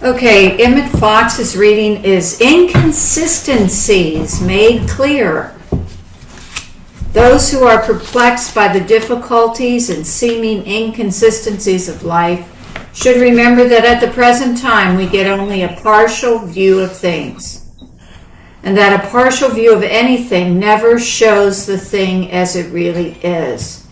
Okay, Emmett Fox's reading is Inconsistencies Made Clear. Those who are perplexed by the difficulties and seeming inconsistencies of life should remember that at the present time we get only a partial view of things, and that a partial view of anything never shows the thing as it really is.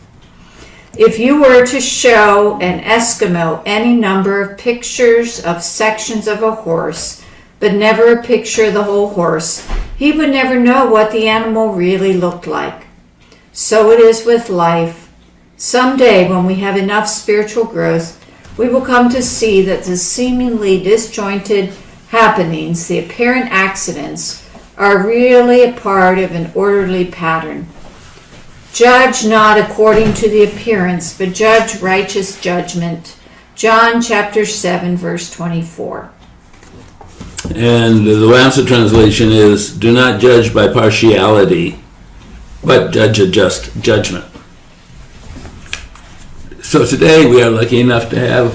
If you were to show an Eskimo any number of pictures of sections of a horse, but never a picture of the whole horse, he would never know what the animal really looked like. So it is with life. Someday, when we have enough spiritual growth, we will come to see that the seemingly disjointed happenings, the apparent accidents, are really a part of an orderly pattern. Judge not according to the appearance, but judge righteous judgment. John chapter 7, verse 24. And the Lancet translation is, do not judge by partiality, but judge a just judgment. So today we are lucky enough to have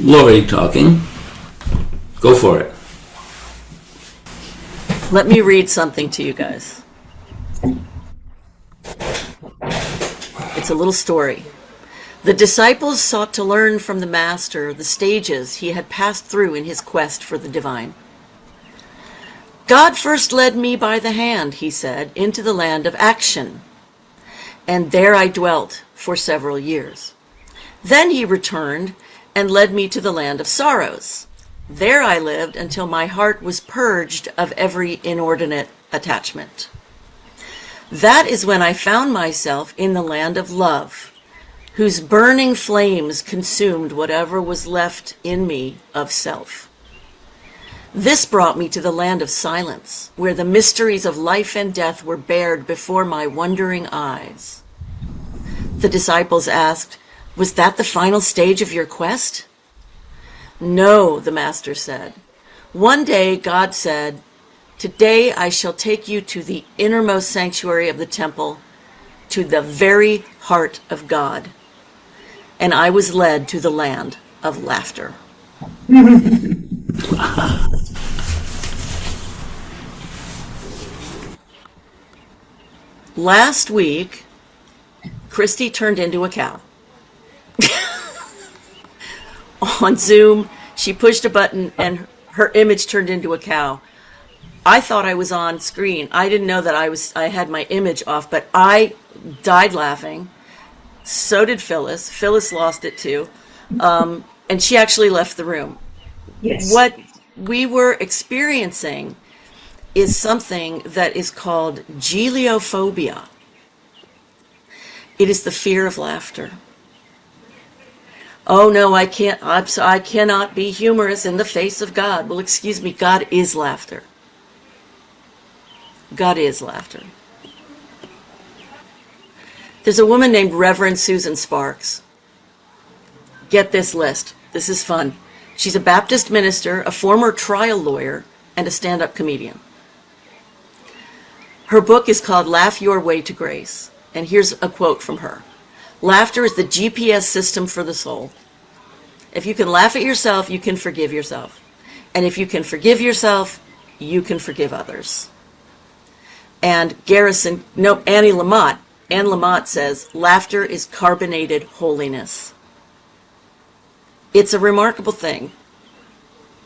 Lori talking. Go for it. Let me read something to you guys. It's a little story. The disciples sought to learn from the Master the stages he had passed through in his quest for the divine. God first led me by the hand, he said, into the land of action, and there I dwelt for several years. Then he returned and led me to the land of sorrows. There I lived until my heart was purged of every inordinate attachment. That is when I found myself in the land of love, whose burning flames consumed whatever was left in me of self. This brought me to the land of silence, where the mysteries of life and death were bared before my wondering eyes. The disciples asked, "Was that the final stage of your quest?" "No," the Master said. "One day God said, 'Today I shall take you to the innermost sanctuary of the temple, to the very heart of God.' And I was led to the land of laughter." Last week, Christy turned into a cow. On Zoom, she pushed a button and her image turned into a cow. I thought I was on screen. I didn't know that I had my image off, but I died laughing. So did Phyllis. Phyllis lost it too. And she actually left the room. Yes. What we were experiencing is something that is called geliophobia. It is the fear of laughter. Oh no, I cannot be humorous in the face of God. Well, excuse me, God is laughter. God is laughter. There's a woman named Reverend Susan Sparks. Get this list. This is fun. She's a Baptist minister, a former trial lawyer, and a stand-up comedian. Her book is called Laugh Your Way to Grace. And here's a quote from her. "Laughter is the GPS system for the soul. If you can laugh at yourself, you can forgive yourself. And if you can forgive yourself, you can forgive others." And Annie Lamott says, "Laughter is carbonated holiness." It's a remarkable thing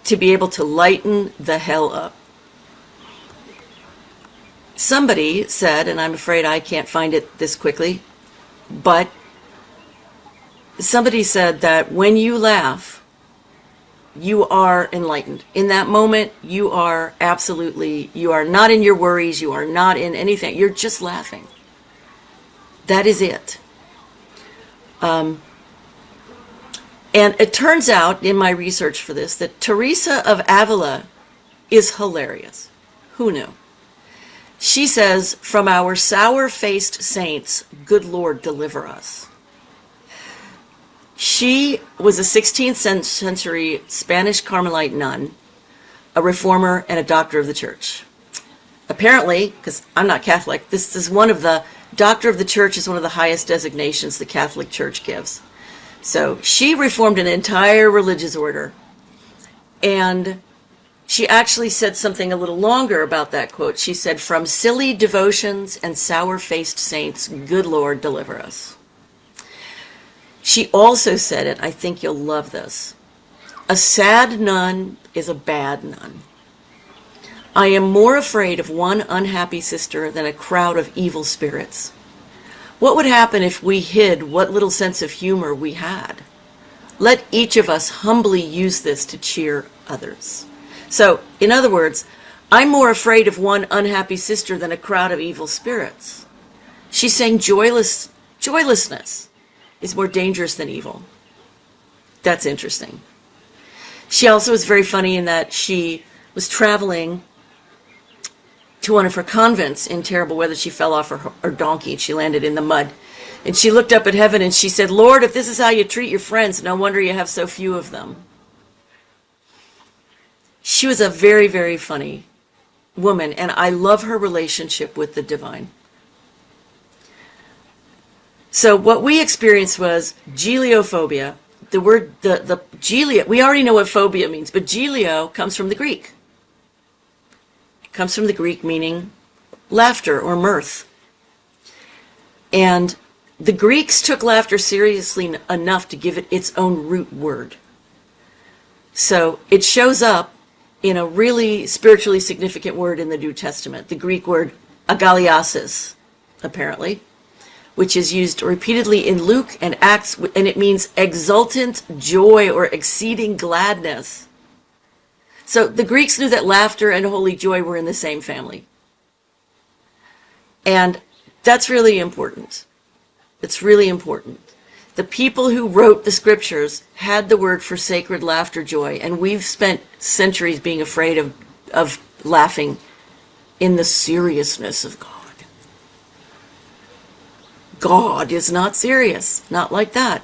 to be able to lighten the hell up. Somebody said, and I'm afraid I can't find it this quickly, but somebody said that when you laugh, you are enlightened. In that moment, you are not in your worries, you are not in anything, you're just laughing. That is it. And it turns out, in my research for this, that Teresa of Avila is hilarious. Who knew? She says, "From our sour-faced saints, good Lord, deliver us." She was a 16th century Spanish Carmelite nun, a reformer, and a doctor of the church. Apparently, because I'm not Catholic, this is doctor of the church is one of the highest designations the Catholic Church gives. So she reformed an entire religious order And she actually said something a little longer about that quote. She said, "From silly devotions and sour-faced saints, good Lord, deliver us." She also said it, I think you'll love this, "A sad nun is a bad nun. I am more afraid of one unhappy sister than a crowd of evil spirits. What would happen if we hid what little sense of humor we had? Let each of us humbly use this to cheer others." So, in other words, I'm more afraid of one unhappy sister than a crowd of evil spirits. She's saying joylessness is more dangerous than evil. That's interesting. She also was very funny in that she was traveling to one of her convents in terrible weather. She fell off her donkey and she landed in the mud. And she looked up at heaven and she said, "Lord, if this is how you treat your friends, no wonder you have so few of them." She was a very, very funny woman, and I love her relationship with the divine. So what we experienced was geliophobia. The word, the gelio, we already know what phobia means, but gelio comes from the Greek. It comes from the Greek meaning laughter or mirth. And the Greeks took laughter seriously enough to give it its own root word. So it shows up in a really spiritually significant word in the New Testament, the Greek word agaliasis, apparently, which is used repeatedly in Luke and Acts, and it means exultant joy or exceeding gladness. So the Greeks knew that laughter and holy joy were in the same family. And that's really important. It's really important. The people who wrote the scriptures had the word for sacred laughter, joy, and we've spent centuries being afraid of laughing in the seriousness of God. God is not serious, not like that.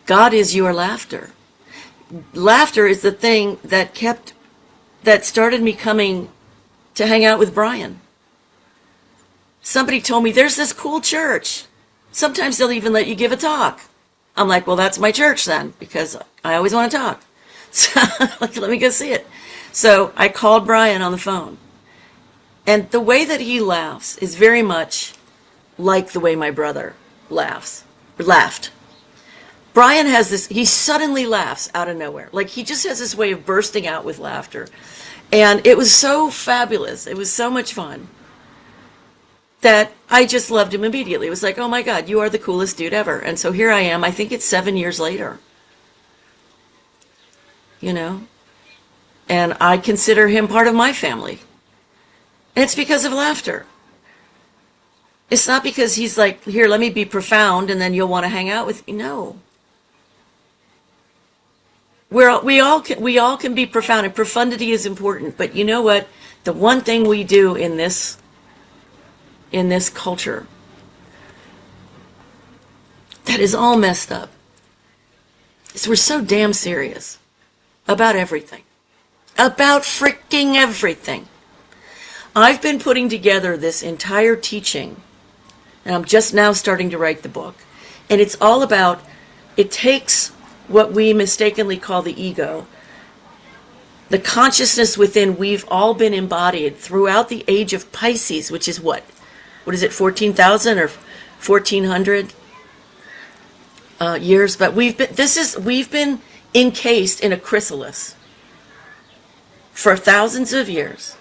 God is your laughter. Laughter is the thing that started me coming to hang out with Brian. Somebody told me, there's this cool church. Sometimes they'll even let you give a talk. I'm like, well, that's my church then, because I always want to talk. So, let me go see it. So I called Brian on the phone. And the way that he laughs is very much like the way my brother laughed. Brian has this, he suddenly laughs out of nowhere. Like he just has this way of bursting out with laughter. And it was so fabulous. It was so much fun that I just loved him immediately. It was like, oh my God, you are the coolest dude ever. And so here I am, I think it's 7 years later. You know? And I consider him part of my family. And it's because of laughter. It's not because he's like, here, let me be profound and then you'll want to hang out with me. No. We all can be profound, and profundity is important. But you know what? The one thing we do in this culture that is all messed up is we're so damn serious about everything. About freaking everything. I've been putting together this entire teaching, and I'm just now starting to write the book. And it's all about, it takes what we mistakenly call the ego, the consciousness within we've all been embodied throughout the age of Pisces, which is what is it, 14,000 or 1,400 years? But we've been encased in a chrysalis for thousands of years.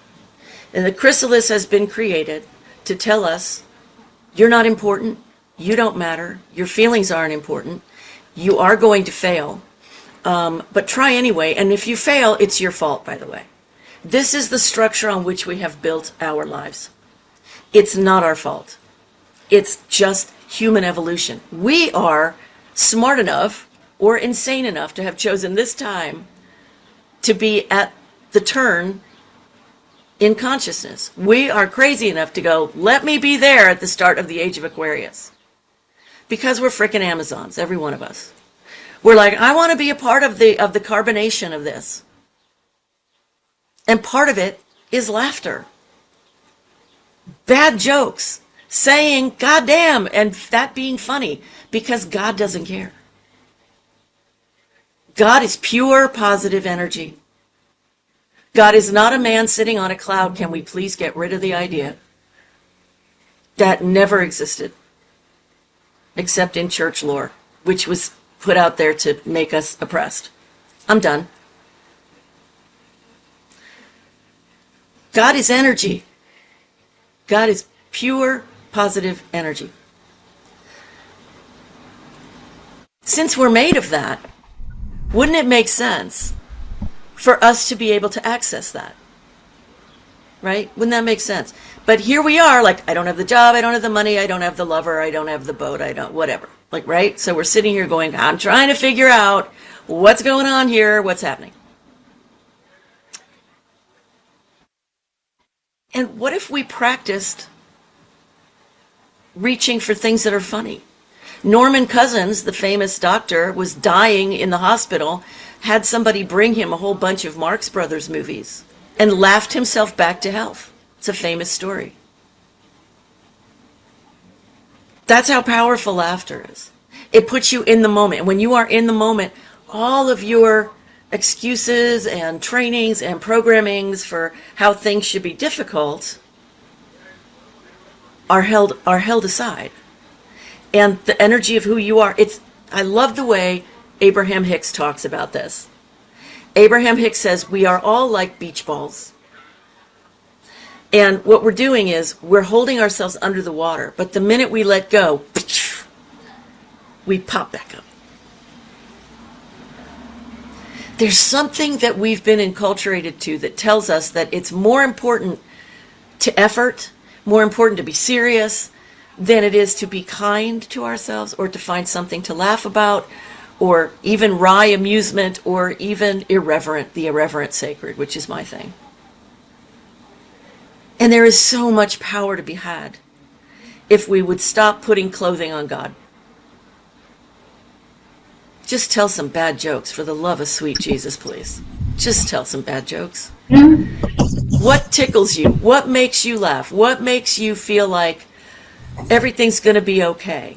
And the chrysalis has been created to tell us, you're not important, you don't matter, your feelings aren't important, you are going to fail, but try anyway, and if you fail, it's your fault, by the way. This is the structure on which we have built our lives. It's not our fault. It's just human evolution. We are smart enough or insane enough to have chosen this time to be at the turn in consciousness. We are crazy enough to go, let me be there at the start of the age of Aquarius. Because we're frickin' Amazons, every one of us. We're like, I want to be a part of the carbonation of this. And part of it is laughter. Bad jokes. Saying, goddamn, and that being funny. Because God doesn't care. God is pure positive energy. God is not a man sitting on a cloud. Can we please get rid of the idea? That never existed, except in church lore, which was put out there to make us oppressed. I'm done. God is energy. God is pure positive energy. Since we're made of that, wouldn't it make sense for us to be able to access that? Right? Wouldn't that make sense? But here we are, like, I don't have the job, I don't have the money, I don't have the lover, I don't have the boat, I don't, whatever. Like, right? So we're sitting here going, I'm trying to figure out what's going on here, what's happening. And what if we practiced reaching for things that are funny? Norman Cousins, the famous doctor, was dying in the hospital, had somebody bring him a whole bunch of Marx Brothers movies, and laughed himself back to health. It's a famous story. That's how powerful laughter is. It puts you in the moment. When you are in the moment, all of your excuses and trainings and programmings for how things should be difficult are held aside. And the energy of who you are, I love the way Abraham Hicks talks about this. Abraham Hicks says, we are all like beach balls. And what we're doing is we're holding ourselves under the water, but the minute we let go, we pop back up. There's something that we've been enculturated to that tells us that it's more important to effort, more important to be serious than it is to be kind to ourselves or to find something to laugh about or even wry amusement or even irreverent, the irreverent sacred, which is my thing. And there is so much power to be had if we would stop putting clothing on God. Just tell some bad jokes, for the love of sweet Jesus, please. Just tell some bad jokes. What tickles you? What makes you laugh? What makes you feel like everything's going to be okay?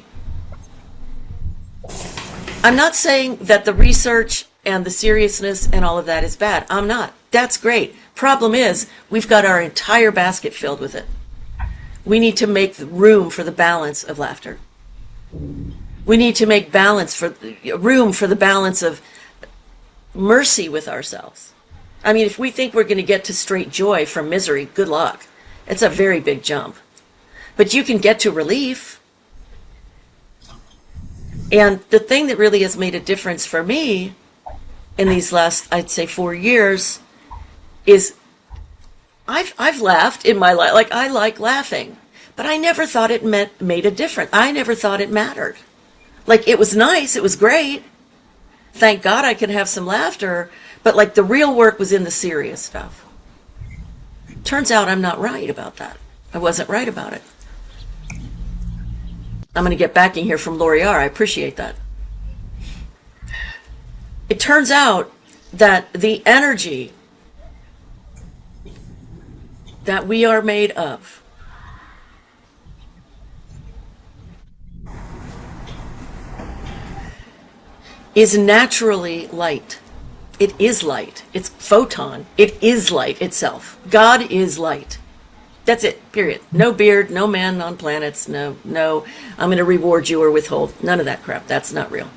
I'm not saying that the research and the seriousness and all of that is bad. I'm not. That's great. Problem is, we've got our entire basket filled with it. We need to make room for the balance of laughter. We need to make room for the balance of mercy with ourselves. I mean, if we think we're going to get to straight joy from misery, good luck. It's a very big jump. But you can get to relief. And the thing that really has made a difference for me in these last, I'd say, 4 years is I've laughed in my life. Like, I like laughing. But I never thought it made a difference. I never thought it mattered. Like, it was nice. It was great. Thank God I could have some laughter. But, like, the real work was in the serious stuff. Turns out I'm not right about that. I wasn't right about it. I'm going to get backing here from Lori R. I appreciate that. It turns out that the energy that we are made of is naturally light. It is light. It's photon. It is light itself. God is light. That's it, period. No beard, no man on planets, no, I'm going to reward you or withhold. None of that crap. That's not real.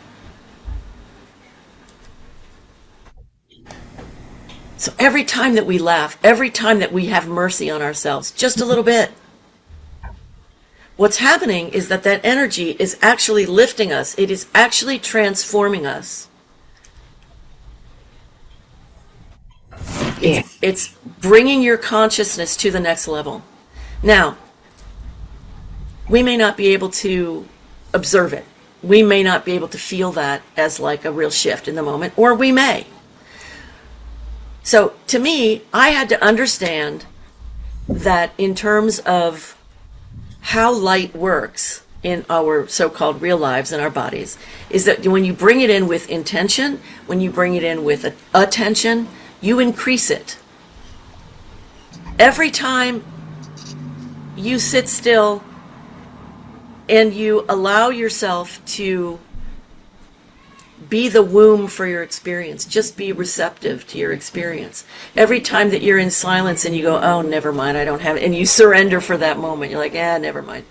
So every time that we laugh, every time that we have mercy on ourselves, just a little bit, what's happening is that energy is actually lifting us. It is actually transforming us. It's bringing your consciousness to the next level. Now, we may not be able to observe it. We may not be able to feel that as like a real shift in the moment, or we may. So to me, I had to understand that in terms of how light works in our so-called real lives and our bodies, is that when you bring it in with intention, when you bring it in with attention, you increase it. Every time you sit still and you allow yourself to be the womb for your experience. Just be receptive to your experience. Every time that you're in silence and you go, oh, never mind, I don't have it, and you surrender for that moment, you're like, never mind.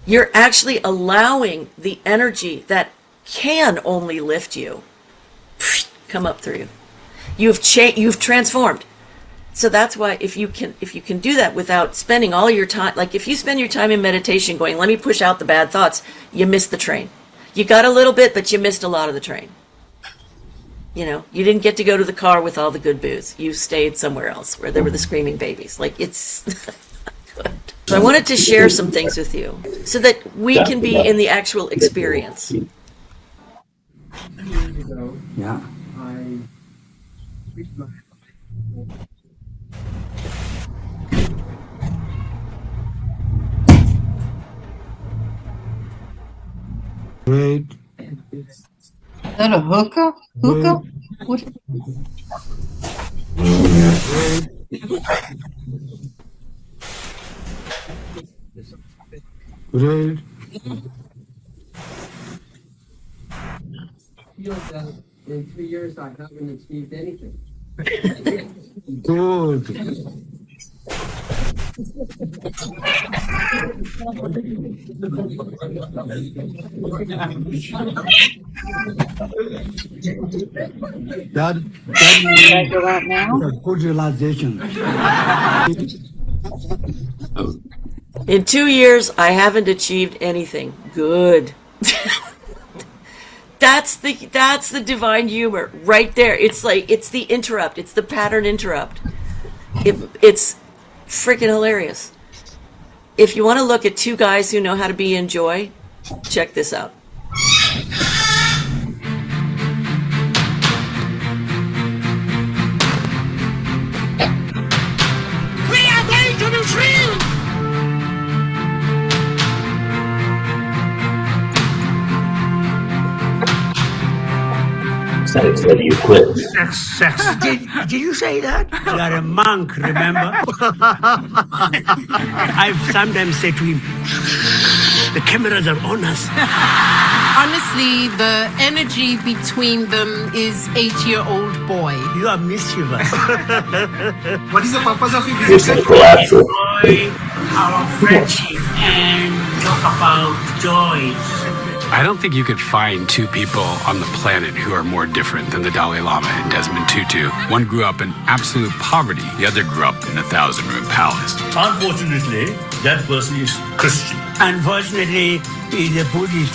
You're actually allowing the energy that can only lift you come up through you. You've transformed. So that's why if you can do that without spending all your time, like if you spend your time in meditation going, let me push out the bad thoughts, you miss the train. You got a little bit, but you missed a lot of the train. You know, you didn't get to go to the car with all the good booze. You stayed somewhere else where there were the screaming babies. Like, it's good. So I wanted to share some things with you so that we can be in the actual experience. Yeah. Great. Is that a hookah? Hookah? What? Great. Feel that in 3 years I haven't achieved anything. Good. That means Go out now? good realization. In 2 years, I haven't achieved anything. Good. That's the divine humor right there. It's like, it's the interrupt. It's the pattern interrupt. It's freaking hilarious. If you want to look at two guys who know how to be in joy, check this out. We are going to be free! Said you quit. Sex. Did you say that? You are a monk, remember? I've sometimes said to him, the cameras are on us. Honestly, the energy between them is 8-year-old boy. You are mischievous. What is the purpose of your This visit? is collateral. Enjoy our friendship and talk about joys. I don't think you could find two people on the planet who are more different than the Dalai Lama and Desmond Tutu. One grew up in absolute poverty. The other grew up in a 1,000-room palace. Unfortunately, that person is Christian. Unfortunately, he's a Buddhist.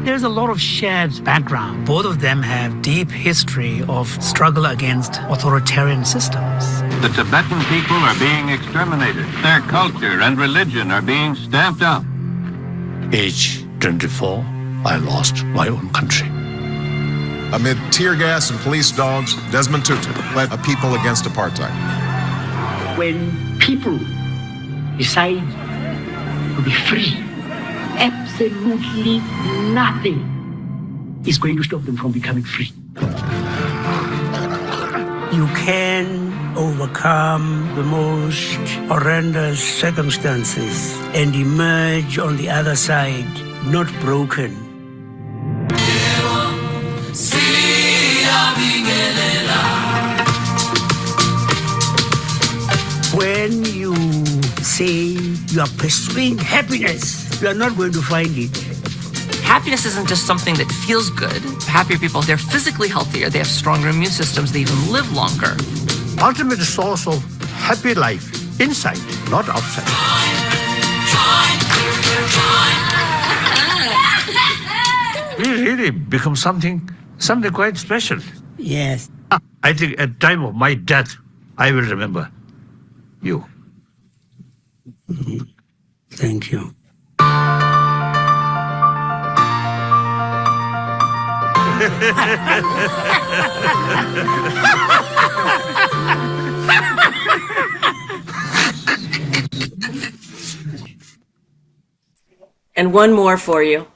There's a lot of shared background. Both of them have deep history of struggle against authoritarian systems. The Tibetan people are being exterminated. Their culture and religion are being stamped out. Age 24, I lost my own country. Amid tear gas and police dogs, Desmond Tutu led a people against apartheid. When people decide to be free, absolutely nothing is going to stop them from becoming free. You can overcome the most horrendous circumstances and emerge on the other side, not broken. When you say you are pursuing happiness, you are not going to find it. Happiness isn't just something that feels good. Happier people, they're physically healthier, they have stronger immune systems, they even live longer. Ultimate source of happy life, inside, not outside. We really become something quite special. Yes. I think at time of my death, I will remember you. Thank you. And one more for you.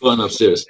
going upstairs.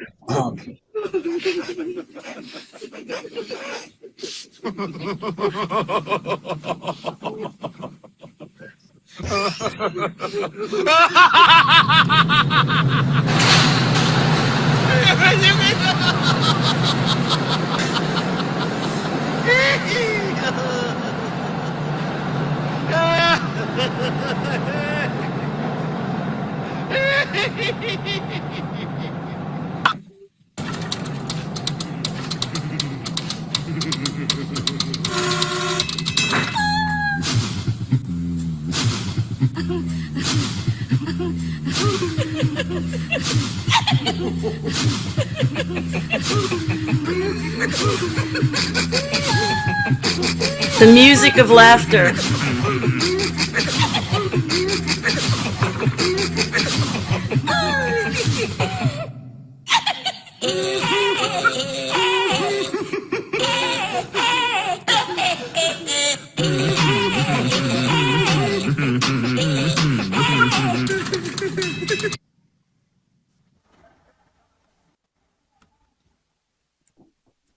The music of laughter.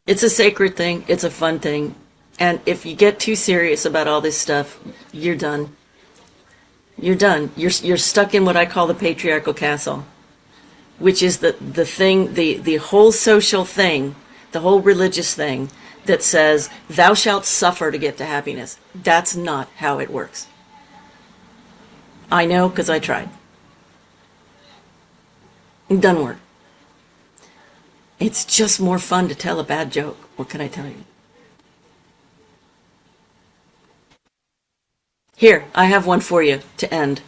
It's a sacred thing. It's a fun thing. And if you get too serious about all this stuff, you're done. You're done. You're stuck in what I call the patriarchal castle, which is the thing, the whole social thing, the whole religious thing that says, thou shalt suffer to get to happiness. That's not how it works. I know, because I tried. It doesn't work. It's just more fun to tell a bad joke. What can I tell you? Here, I have one for you to end.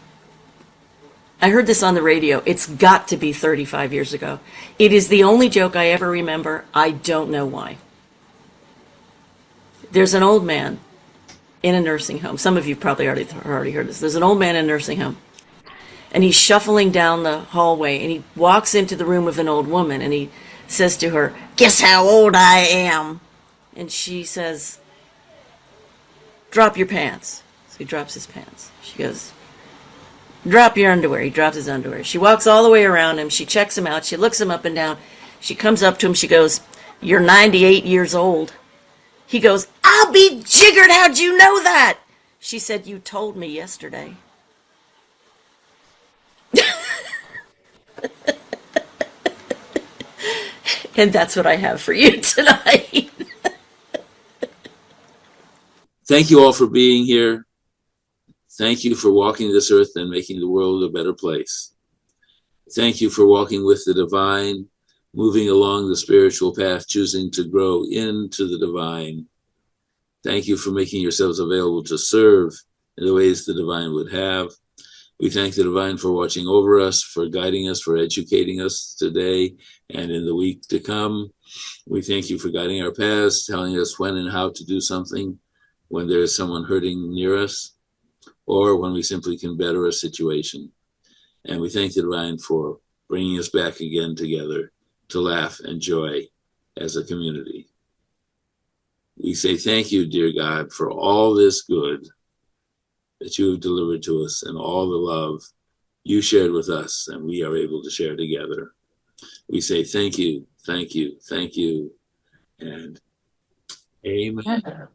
I heard this on the radio. It's got to be 35 years ago. It is the only joke I ever remember. I don't know why. There's an old man in a nursing home. Some of you probably already heard this. There's an old man in a nursing home. And he's shuffling down the hallway. And he walks into the room with an old woman. And he says to her, "Guess how old I am?" And she says, "Drop your pants." So he drops his pants. She goes, "Drop your underwear." He drops his underwear. She walks all the way around him. She checks him out. She looks him up and down. She comes up to him. She goes, "You're 98 years old." He goes, "I'll be jiggered. How'd you know that?" She said, "You told me yesterday." And that's what I have for you tonight. Thank you all for being here. Thank you for walking this earth and making the world a better place. Thank you for walking with the divine, moving along the spiritual path, choosing to grow into the divine. Thank you for making yourselves available to serve in the ways the divine would have. We thank the divine for watching over us, for guiding us, for educating us today and in the week to come. We thank you for guiding our paths, telling us when and how to do something when there is someone hurting near us, or when we simply can better a situation. And we thank the divine for bringing us back again together to laugh and joy as a community. We say thank you, dear God, for all this good that you have delivered to us and all the love you shared with us and we are able to share together. We say thank you, thank you, thank you, and amen.